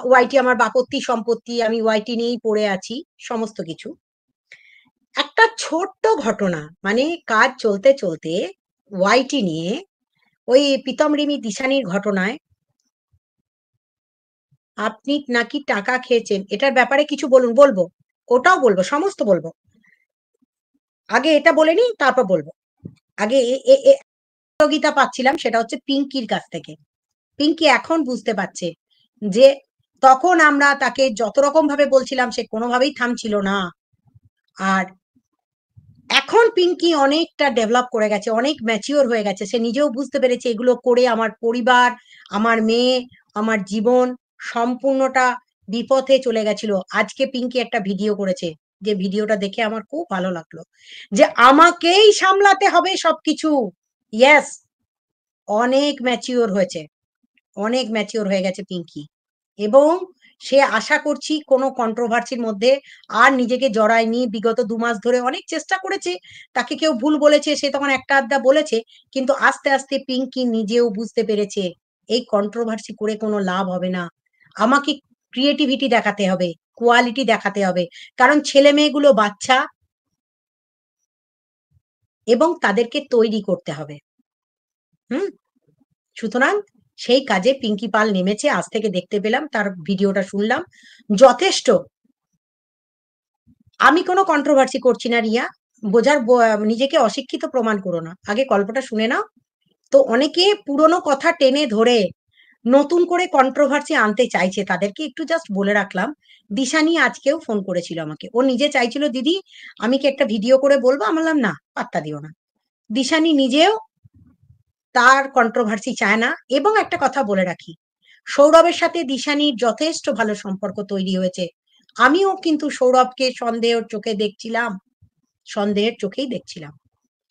ওয়াইটি আমার বাপত্তি সম্পত্তি, আমি ওয়াইটি নিয়েই পড়ে আছি সমস্ত কিছু। একটা ছোট্ট ঘটনা, মানে কাজ চলতে চলতে ওয়াইটি নিয়ে ওই প্রীতম রিমি দিশানির ঘটনায় আপনি নাকি টাকা খেয়েছেন, এটার ব্যাপারে কিছু বলুন। বলবো, ওটাও বলবো, সমস্ত বলবো। আগে এটা বলে নি, তারপর বলবো। আগে সহযোগিতা পাচ্ছিলাম, সেটা হচ্ছে পিঙ্কির কাছ থেকে। পিঙ্কি এখন বুঝতে পারছে যে তখন আমরা তাকে যত রকম ভাবে বলছিলাম, সে কোনোভাবেই থামছিল না। আর এখন পিঙ্কি অনেকটা ডেভেলপ করে গেছে, অনেক ম্যাচিওর হয়ে গেছে। সে নিজেও বুঝতে পেরেছে এগুলো করে আমার পরিবার, আমার মেয়ে, আমার জীবন সম্পূর্ণটা বিপথে চলে গেছিল। আজকে পিঙ্কি একটা ভিডিও করেছে, যে ভিডিওটা দেখে আমার খুব ভালো লাগলো, যে আমাকেই সামলাতে হবে সবকিছু। ইয়েস, অনেক ম্যাচিওর হয়েছে, অনেক ম্যাচিওর হয়ে গেছে পিঙ্কি। এবং সে আশা করছি কোনো কন্ট্রোভার্সির মধ্যে আর নিজেকে জড়ায়নি। বিগত 2 মাস ধরে অনেক চেষ্টা করেছে, তাকে কেউ ভুল বলেছে, সে তখন একটা আধটা বলেছে, কিন্তু আস্তে আস্তে পিঙ্কি নিজেও বুঝতে পেরেছে এই কন্ট্রোভার্সি করে কোনো লাভ হবে না। আমাকে ক্রিয়েটিভিটি দেখাতে হবে, কোয়ালিটি দেখাতে হবে, কারণ ছেলে মেয়েগুলো বাচ্চা এবং তাদেরকে তৈরি করতে হবে। হুম, সুতরাং সেই কাজে পিঙ্কি পাল নেমেছে। আজ থেকে দেখতে পেলাম, তার ভিডিওটা শুনলাম, যথেষ্ট। আমি কোনো কন্ট্রোভার্সি করছি না রিয়া, নিজেকে অশিক্ষিত প্রমাণ করো না, আগে গল্পটা শুনে নাও। তো অনেকে পুরনো কথা টেনে ধরে নতুন করে কন্ট্রোভার্সি আনতে চাইছে, তাদেরকে একটু জাস্ট বলে রাখলাম। দিশানি আজকেও ফোন করেছিল আমাকে, ও নিজে চাইছিল দিদি আমি কি একটা ভিডিও করে বলবো, আমি বললাম না, পাত্তা দিও না। দিশানি নিজেও তার কন্ট্রোভার্সি চায় না। এবং একটা কথা বলে রাখি, সৌরভের সাথে দিশানির যথেষ্ট ভালো সম্পর্ক তৈরি হয়েছে। আমিও কিন্তু সৌরভকে সন্দেহের চোখে দেখছিলাম, সন্দেহের চোখেই দেখছিলাম।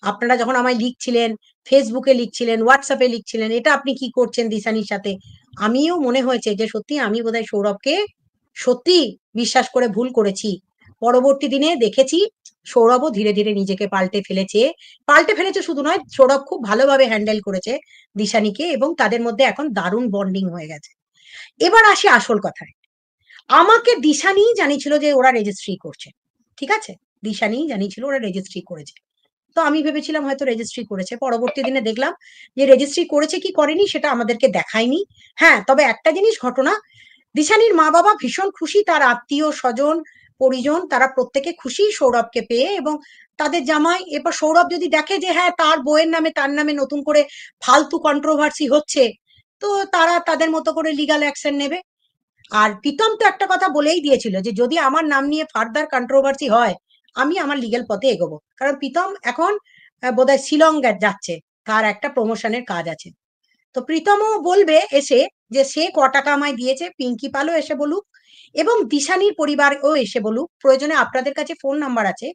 আপনারা যখন আমায় লিখছিলেন, ফেসবুকে লিখছিলেন, হোয়াটসঅ্যাপে লিখছিলেন, এটা আপনি কি করছেন দিশানির সাথে, আমিও মনে হয়েছে যে সত্যি আমি বোধহয় সৌরভকে সত্যি বিশ্বাস করে ভুল করেছি। পরবর্তী দিনে দেখেছি সৌরভও ধীরে ধীরে নিজেকে পাল্টে ফেলেছে। পাল্টে ফেলেছে শুধু নয়, সৌরভ খুব ভালোভাবে হ্যান্ডেল করেছে দিশানিকে, এবং তাদের মধ্যে এখন দারুণ বন্ডিং হয়ে গেছে। এবার আসি আসল কথায়। আমাকে দিশানি জানিয়েছিল যে ওরা রেজিস্ট্রি করছে, ঠিক আছে, দিশানি জানিয়েছিল ওরা রেজিস্ট্রি করেছে। তো আমি ভেবেছিলাম হয়তো রেজিস্ট্রি করেছে, পরবর্তী দিনে দেখলাম যে রেজিস্ট্রি করেছে কি করেনি সেটা আমাদেরকে দেখায়নি। হ্যাঁ, তবে একটা জিনিস ঘটনা, দিশানির মা বাবা ভীষণ খুশি, তার আত্মীয় স্বজন পরিজন তারা প্রত্যেকে খুশি সৌরভকে পেয়ে, এবং তাদের জামাই। এরপর সৌরভ যদি দেখে যে হ্যাঁ তার বউয়ের নামে, তার নামে নতুন করে ফালতু কন্ট্রোভার্সি হচ্ছে, তো তারা তাদের মতো করে লিগাল অ্যাকশন নেবে। আর প্রীতম তো একটা কথা বলেই দিয়েছিল যে যদি আমার নাম নিয়ে ফার্দার কন্ট্রোভার্সি হয়, আমি আমার লিগ্যাল পথে এগোবো। কারণ প্রীতম এখন বোধহয় শিলং যাচ্ছে, তার একটা প্রমোশনের কাজ আছে। তো প্রীতমও বলবে এসে যে সে ক টাকা আমায় দিয়েছে, পিঙ্কি পালও এসে বলুক, এবং দিশানির পরিবারও এসে বলুক। প্রয়োজনে আপনাদের কাছে ফোন নাম্বার আছে,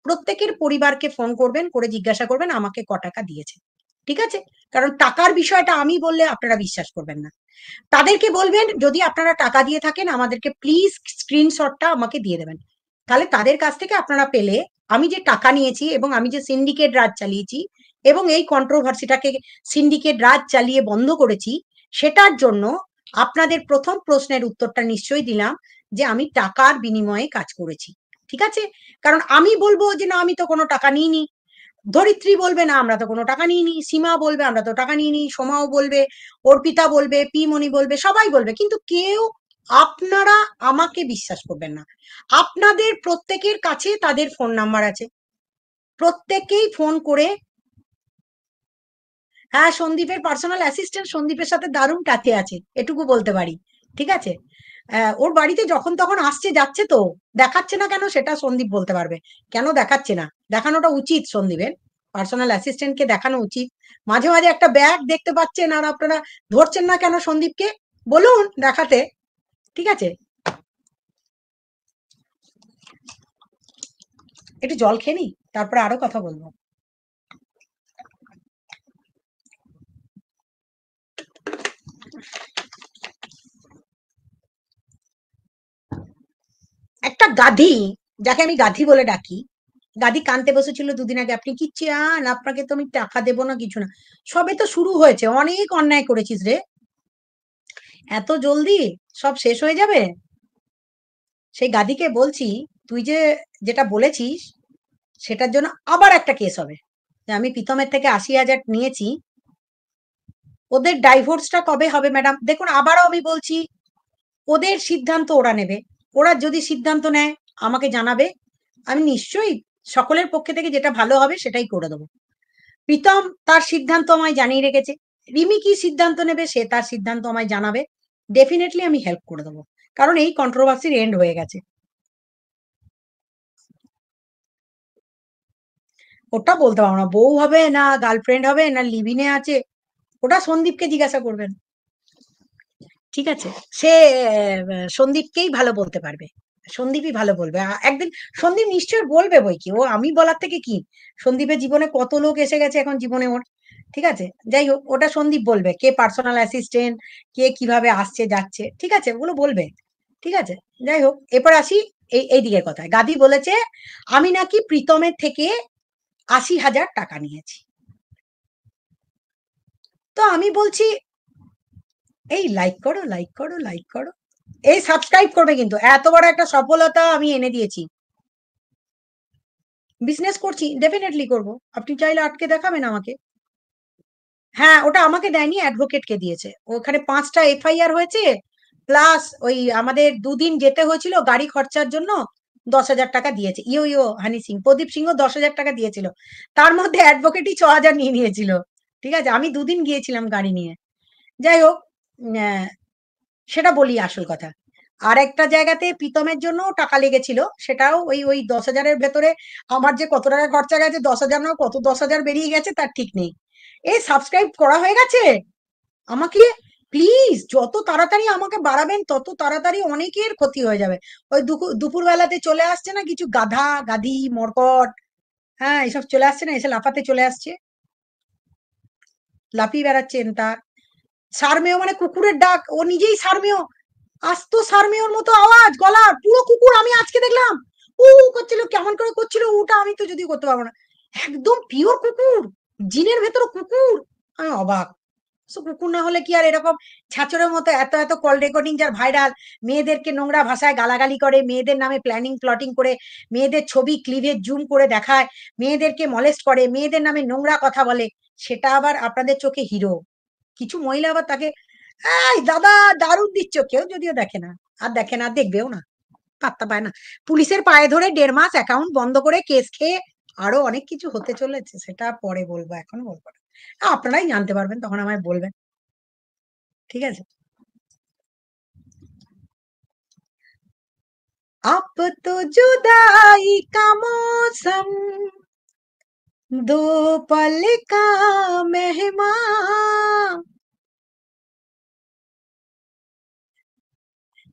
প্রত্যেকের পরিবারকে ফোন করবেন, করে জিজ্ঞাসা করবেন আমাকে ক টাকা দিয়েছে, ঠিক আছে? কারণ টাকার বিষয়টা আমি বললে আপনারা বিশ্বাস করবেন না। তাদেরকে বলবেন যদি আপনারা টাকা দিয়ে থাকেন আমাদেরকে প্লিজ স্ক্রিনশটটা আমাকে দিয়ে দেবেন। তাহলে তাদের কাছ থেকে আপনারা পেলে আমি যে টাকা নিয়েছি এবং আমি যে সিন্ডিকেট রাজ চালিয়েছি এবং এই কন্ট্রোভার্সিটাকে সিন্ডিকেট রাজ চালিয়ে বন্ধ করেছি, সেটার জন্য আপনাদের প্রথম প্রশ্নের উত্তরটা নিশ্চয়ই দিলাম যে আমি টাকার বিনিময়ে কাজ করেছি, ঠিক আছে? কারণ আমি বলবো যে না আমি তো কোনো টাকা নিইনি, ধরিত্রী বলবে না আমরা তো কোনো টাকা নিইনি, সীমা বলবে আমরা তো টাকা নিইনি, সোমাও বলবে, অর্পিতা বলবে, পিমণি বলবে, সবাই বলবে, কিন্তু কেউ, আপনারা আমাকে বিশ্বাস করবেন না। আপনাদের প্রত্যেকের কাছে তাদের ফোন নাম্বার আছে, প্রত্যেকেই ফোন করে। হ্যাঁ, সন্দীপের পার্সোনাল অ্যাসিস্ট্যান্ট সন্দীপের সাথে দারুণ টাচে আছে, এটুকু বলতে পারি, ঠিক আছে? ওর বাড়িতে যখন তখন আসছে যাচ্ছে, তো দেখাচ্ছে না কেন সেটা সন্দীপ বলতে পারবে। কেন দেখাচ্ছে না, দেখানোটা উচিত, সন্দীপের পার্সোনাল অ্যাসিস্ট্যান্টকে দেখানো উচিত। মাঝে মাঝে একটা ব্যাগ দেখতে পাচ্ছেন আর আপনারা ধরছেন না কেন সন্দীপকে, বলুন দেখাতে, ঠিক আছে? একটু জল খেয়ে নি, তারপরে আরো কথা বলবো। একটা গাধি, যাকে আমি গাধি বলে ডাকি, গাধি কানতে বসেছিল 2 দিন আগে, আপনি কি চান, আপনাকে তো আমি টাকা দেবো না, কিছু না। সবে তো শুরু হয়েছে, অনেক অন্যায় করেছিস রে। এত জলদি সব শেষ হয়ে যাবে? সেই গাদিকে বলছি, তুই যেটা বলেছিস সেটার জন্য আবার একটা কেস হবে, যে আমি প্রীতমের থেকে ৮০,০০০ নিয়েছি। ওদের ডাইভোর্সটা কবে হবে ম্যাডাম? দেখুন, আবারও আমি বলছি, ওদের সিদ্ধান্ত ওরা নেবে। ওরা যদি সিদ্ধান্ত নেয় আমাকে জানাবে, আমি নিশ্চয়ই সকলের পক্ষে থেকে যেটা ভালো হবে সেটাই করে দেবো। প্রীতম তার সিদ্ধান্ত আমায় জানিয়ে রেখেছে, রিমি কি সিদ্ধান্ত নেবে সে তার সিদ্ধান্ত আমায় জানাবে। ডেফিনেটলি আমি হেল্প করে দেবো, কারণ এই কন্ট্রোভার্সির এন্ড হয়ে গেছে। ওটা বলতে পারবো না, বউ হবে না গার্লফ্রেন্ড হবে না লিভিনে আছে, ওটা সন্দীপকে জিজ্ঞাসা করবেন। ঠিক আছে, সে সন্দীপকেই ভালো বলতে পারবে, সন্দীপই ভালো বলবে। একদিন সন্দীপ নিশ্চয়ই বলবে, বই কি ও আমি বলার থেকে কি, সন্দীপের জীবনে কত লোক এসে গেছে এখন জীবনে ওর। ঠিক আছে, যাই হোক, ওটা সন্দীপ বলবে, কে পার্সোনাল অ্যাসিস্ট্যান্ট, কে কিভাবে আসছে যাচ্ছে, ঠিক আছে, ওগুলো বলবে। ঠিক আছে, যাই হোক, এরপর আসি এই দিকের কথায়। গাদি বলেছে আমি নাকি প্রীতমের থেকে ৮০,০০০ টাকা নিয়েছি। তো আমি বলছি, এই লাইক করো, লাইক করো, লাইক করো, এই সাবস্ক্রাইব করবে, কিন্তু এত বড় একটা সফলতা আমি এনে দিয়েছি। বিজনেস করছি, ডেফিনেটলি করব, আপনি চাইলে আটকে দেখাবেন আমাকে। হ্যাঁ, ওটা আমাকে দেয়নি, অ্যাডভোকেটকে দিয়েছে। ওখানে ৫টা এফআইআর হয়েছে, প্লাস ওই আমাদের দুদিন যেতে হয়েছিল গাড়ি খরচার জন্য ১০,০০০ টাকা দিয়েছে। ইয়ো ইয়ো হানি সিং, প্রদীপ সিংহ ১০,০০০ টাকা দিয়েছিল, তার মধ্যে অ্যাডভোকেটই ৬,০০০ নিয়ে নিয়েছিল। ঠিক আছে, আমি দুদিন গিয়েছিলাম গাড়ি নিয়ে। যাই হোক, সেটা বলি আসল কথা। আর একটা জায়গাতে প্রীতমের জন্য টাকা লেগেছিল, সেটাও ওই ওই ১০,০০০-এর ভেতরে আমার যে কত টাকা খরচা গেছে, ১০,০০০ না কত ১০,০০০ বেরিয়ে গেছে তার ঠিক নেই। এই সাবস্ক্রাইব করা হয়ে গেছে আমাকে। প্লিজ যত তাড়াতাড়ি আমাকে বাড়াবেন তত তাড়াতাড়ি অনেকের ক্ষতি হয়ে যাবে। ওই দুপুর বেলাতে চলে আসছে না কিছু গাধা গাধি মরকট, হ্যাঁ এসব চলে আসছে না, এসে লাফাতে চলে আসছে, লাফিয়ে বেড়াচ্ছেন। তার সারমেয় মানে কুকুরের ডাক, ও নিজেই সারমেয়, আস্ত সারমেয়র মতো আওয়াজ, গলার পুরো কুকুর। আমি আজকে দেখলাম উ করছিল, কেমন করে করছিল ওটা, আমি তো যদি করতে পারবো না, একদম পিওর কুকুর, জিনের ভেতর কুকুর। আমি অবাক। কুকুর না হলে কি আর এরকম ছাচরের মতো এত এত কল রেকর্ডিং যার ভাইরাল, মেয়েদেরকে নোংরা ভাষায় গালাগালি করে, মেয়েদের নামে প্ল্যানিং প্লটিং করে, মেয়েদের ছবি ক্লিভেজ জুম করে দেখায়, মেয়েদেরকে মলেস্ট করে, মেয়েদের নামে নোংরা কথা বলে, সেটা আবার আপনাদের চোখে হিরো। কিছু মহিলা আবার তাকে এই দাদা দারুণ দিচ্ছ, কেউ যদিও দেখে না, আর দেখে না, দেখবেও না, পাত্তা পায় না। পুলিশের পায়ে ধরে ১.৫ মাস অ্যাকাউন্ট বন্ধ করে কেস খেয়ে আরো অনেক কিছু হতে চলেছে, সেটা পরে বলবো, এখন বলবো না। আপনারাই জানতে পারবেন, তখন আমায় বলবেন। ঠিক আছে, अब तो जुदाई का मौसम, दो पल का मेहमान।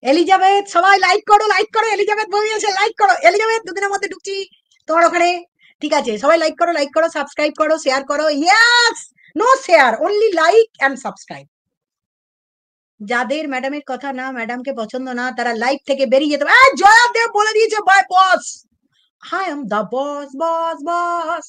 এলিজাবেথ, সবাই লাইক করো, লাইক করো, এলিজাবেথ ভবিয়েছে, লাইক করো এলিজাবেথ, দুদিনের মধ্যে ঢুকছি তোমার ওখানে। ঠিক আছে, সবাই লাইক করো, লাইক করো, সাবস্ক্রাইব করো, শেয়ার করো। Yes, no share, only like and subscribe. যাদের ম্যাডামের কথা না, ম্যাডামকে পছন্দ না, তারা লাইভ থেকে বেরিয়ে যেতে হবে। জয়া দেব বলে দিয়েছে, বাই বস, হাই এম দা বস, বস, বস।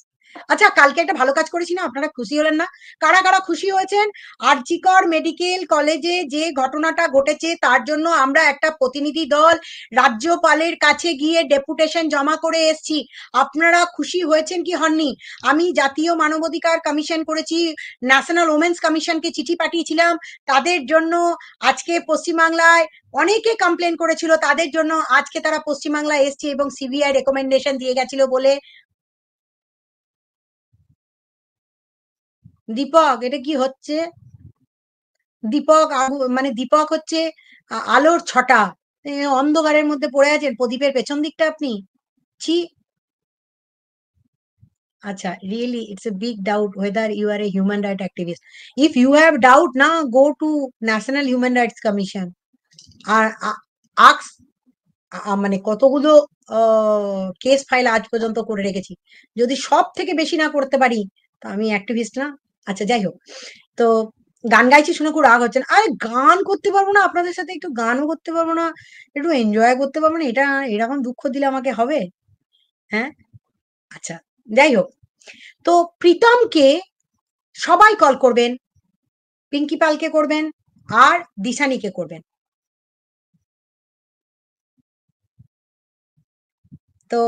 আচ্ছা, কালকে একটা ভালো কাজ করেছি না, আপনারা খুশি হলেন না? কারা কারা খুশি হয়েছেন? আরজিকর মেডিকেল কলেজে যে ঘটনাটা ঘটেছে তার জন্য আমরা একটা প্রতিনিধি দল রাজ্যপালের কাছে গিয়ে ডেপুটেশন জমা করে এসেছি। আপনারা খুশি হয়েছেন কি হননি? আমি জাতীয় মানবাধিকার কমিশন করেছি, ন্যাশনাল ওমেন্স কমিশনকে চিঠি পাঠিয়েছিলাম, তাদের জন্য আজকে পশ্চিমবাংলায় অনেকে কমপ্লেন করেছিল, তাদের জন্য আজকে তারা পশ্চিমবাংলায় এসছে এবং সিবিআই রেকমেন্ডেশন দিয়ে গেছিল বলে। দীপক, এটা কি হচ্ছে? দীপক মানে দীপক হচ্ছে আলোর ছটা, অন্ধকারের মধ্যে পড়ে আছেন, প্রদীপের পেছন দিকটা আপনি। ছি। আচ্ছা, really it's a big doubt whether you are a human right activist. If you have doubt না, go to National Human Rights Commission R ask। মানে কতগুলো কেস ফাইল আজ পর্যন্ত করে রেখেছি, যদি সব থেকে বেশি না করতে পারি তা আমি অ্যাক্টিভিস্ট না। আচ্ছা, যাই হোক, তো গান গাইছি শুনে খুব রাগ হচ্ছেন, আরে গান করতে পারবো না আপনাদের সাথে, একটু গানও করতে পারবো না, একটু এনজয় করতে পারবো না, এটা এরকম দুঃখ দিলে আমাকে হবে? হ্যাঁ, আচ্ছা, যাই হোক, তো প্রীতমকে সবাই কল করবেন, পিঙ্কি পালকে করবেন, আর দিশানিকে করবেন। তো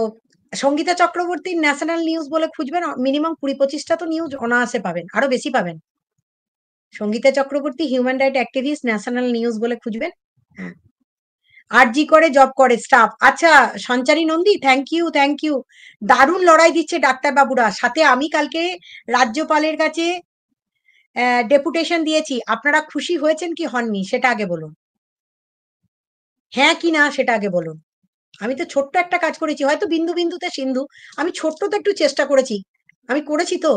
সঙ্গীতা চক্রবর্তীর ন্যাশনাল নিউজ বলে খুঁজবেন, মিনিমাম 20-25টা তো নিউজ অনায়াসে পাবেন, আরো বেশি পাবেন। Sangita Chakraborty human right activist, national news বলে খুঁজবেন। হ্যাঁ, আরজি করে জব করে স্টাফ। আচ্ছা, Sanchari Nandi, thank you, thank you. দারুণ লড়াই দিচ্ছে ডাক্তার বাবুরা। সাথে আমি কালকে রাজ্যপালের কাছে ডেপুটেশন দিয়েছি। আপনারা খুশি হয়েছেন কি হননি সেটা আগে বলুন। হ্যাঁ কি না সেটা আগে বলুন। আমি তো ছোট্ট একটা কাজ করেছি, হয়তো বিন্দু বিন্দুতে সিন্ধু, আমি ছোট্ট তো একটু চেষ্টা করেছি, আমি করেছি তো।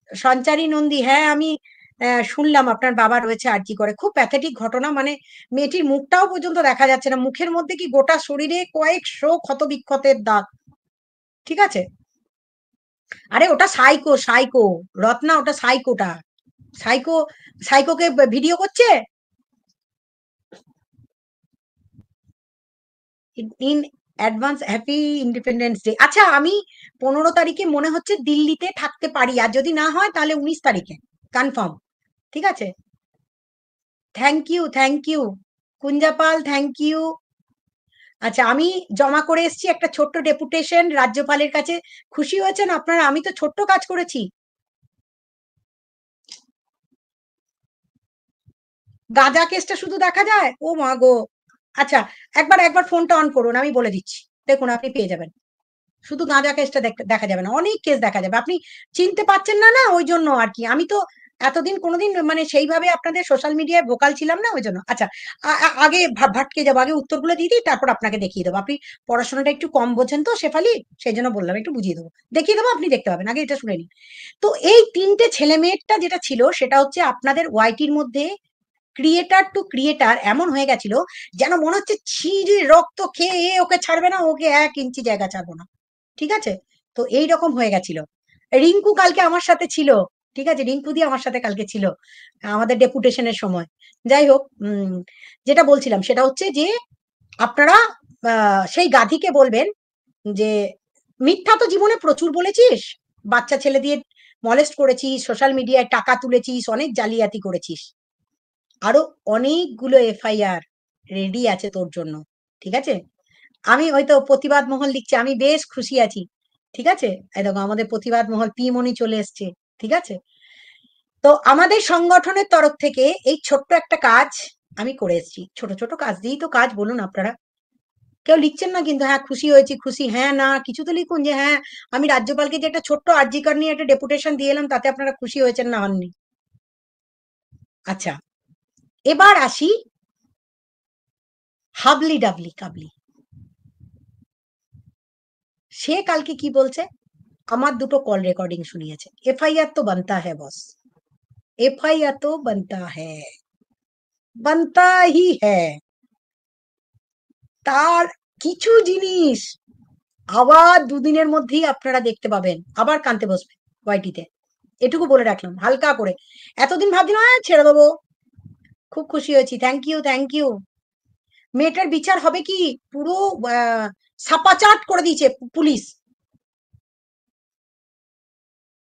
সঞ্চারী নন্দী, হ্যাঁ আমি শুনলাম আপনার বাবা রয়েছে আরজি করে, খুব প্যাথেটিক ঘটনা, মানে মেয়েটির মুখটাও পর্যন্ত দেখা যাচ্ছে না, মুখের মধ্যে কি গোটা শরীরে কয়েকশো ক্ষত বিক্ষতের দাগ। ঠিক আছে, আরে ওটা সাইকো, সাইকো রত্না, ওটা সাইকোটা, সাইকো, সাইকোকে ভিডিও করছে। In advance happy independence day. আচ্ছা, আমি 15 তারিখে মনে হচ্ছে দিল্লিতে থাকতে পারি, আর যদি না হয় তাহলে 19 তারিখে কনফার্ম। ঠিক আছে, thank you, thank you Kunjapal, thank you. আচ্ছা, আমি জমা করে এসেছি একটা ছোট্ট ডেপুটেশন রাজ্যপালের কাছে। খুশি হয়েছেন আপনারা? আমি তো ছোট্ট কাজ করেছি। গাঁজা কেসটা শুধু দেখা যায়, ও মা গো। আচ্ছা, একবার একবার ফোনটা অন করুন, আমি বলে দিচ্ছি। দেখুন, আপনি পেয়ে যাবেন। শুধু গাঁজা কেসটা দেখা যাবে না, অনেক কেস দেখা যাবে। আপনি চিনতে পারছেন না, না ওই জন্য আর কি। আমি তো এতদিন কোনোদিন মানে সেইভাবে আপনাদের সোশ্যাল মিডিয়ায় ভোকাল ছিলাম না, ওই জন্য। আচ্ছা, আগে ভাটকে যাবো, আগে উত্তরগুলো দিয়ে দিই, তারপর আপনাকে দেখিয়ে দেবো। আপনি পড়াশোনাটা একটু কম বোঝেন তো শেফালি, সেই জন্য বললাম একটু বুঝিয়ে দেবো, দেখিয়ে দেবো, আপনি দেখতে পাবেন। আগে এটা শুনে নিন। তো এই তিনটে ছেলে মেয়েরটা যেটা ছিল, সেটা হচ্ছে আপনাদের ওয়াইটির মধ্যে ক্রিয়েটার টু ক্রিয়েটার এমন হয়ে গেছিল, যেন মনে হচ্ছে ছিঁড়ে রক্ত খেয়ে ওকে ছাড়বে না, ওকে 1 ইঞ্চি জায়গা ছাড়বো না। ঠিক আছে, তো এই রকম হয়ে গেছিল। রিঙ্কু কালকে আমার সাথে ছিল। ঠিক আছে, রিঙ্কু দি আমার সাথে কালকে ছিল আমাদের ডেপুটেশনের সময়। যাই হোক, যেটা বলছিলাম সেটা হচ্ছে যে আপনারা সেই গাধীকে বলবেন যে মিথ্যা তো জীবনে প্রচুর বলেছিস, বাচ্চা ছেলে দিয়ে মলেস্ট করেছিস, সোশ্যাল মিডিয়ায় টাকা তুলেছিস, অনেক জালিয়াতি করেছিস, আরো অনেকগুলো এফআইআর রেডি আছে তোর জন্য। ঠিক আছে, আমি হয়তো প্রতিবাদ মহল লিখছে, আমি বেশ খুশি আছি। ঠিক আছে, এই দেখো আমাদের প্রতিবাদ মহল পি মনি চলে এসছে। ঠিক আছে, তো আমাদের সংগঠনের তরফ থেকে এই ছোট্ট একটা কাজ আমি করে এসেছি। ছোট ছোট কাজ দিয়েই তো কাজ, বলুন আপনারা। কেউ লিখছেন না কিন্তু, হ্যাঁ খুশি হয়েছি, খুশি হ্যাঁ না কিছু তো লিখুন যে হ্যাঁ আমি রাজ্যপালকে যে একটা ছোট্ট আরজি কার্ড নিয়ে একটা ডেপুটেশন দিয়ে এলাম, তাতে আপনারা খুশি হয়েছেন না হননি। আচ্ছা, এবার আসি হাবলি ডাবলি কাবলি। সে কালকে কি বলছে, আমার দুটো কল রেকর্ডিং শুনিয়েছে। এফআইআর তো বানতা হ্যাঁ বস, এফআইআর তো বানতা হ্যাঁ, বানতা হি হ্যাঁ। তার কিছু জিনিস আবার দুদিনের মধ্যেই আপনারা দেখতে পাবেন, আবার কানতে বসবে ওয়াইটিতে। এটুকু বলে রাখলাম হালকা করে। এতদিন ভাবছিলাম ছেড়ে দেবো। খুব খুশি হয়েছি, থ্যাংক ইউ, থ্যাংক ইউ। মেয়েটার বিচার হবে কি, পুরো সাপাচাট করে দিয়েছে পুলিশ।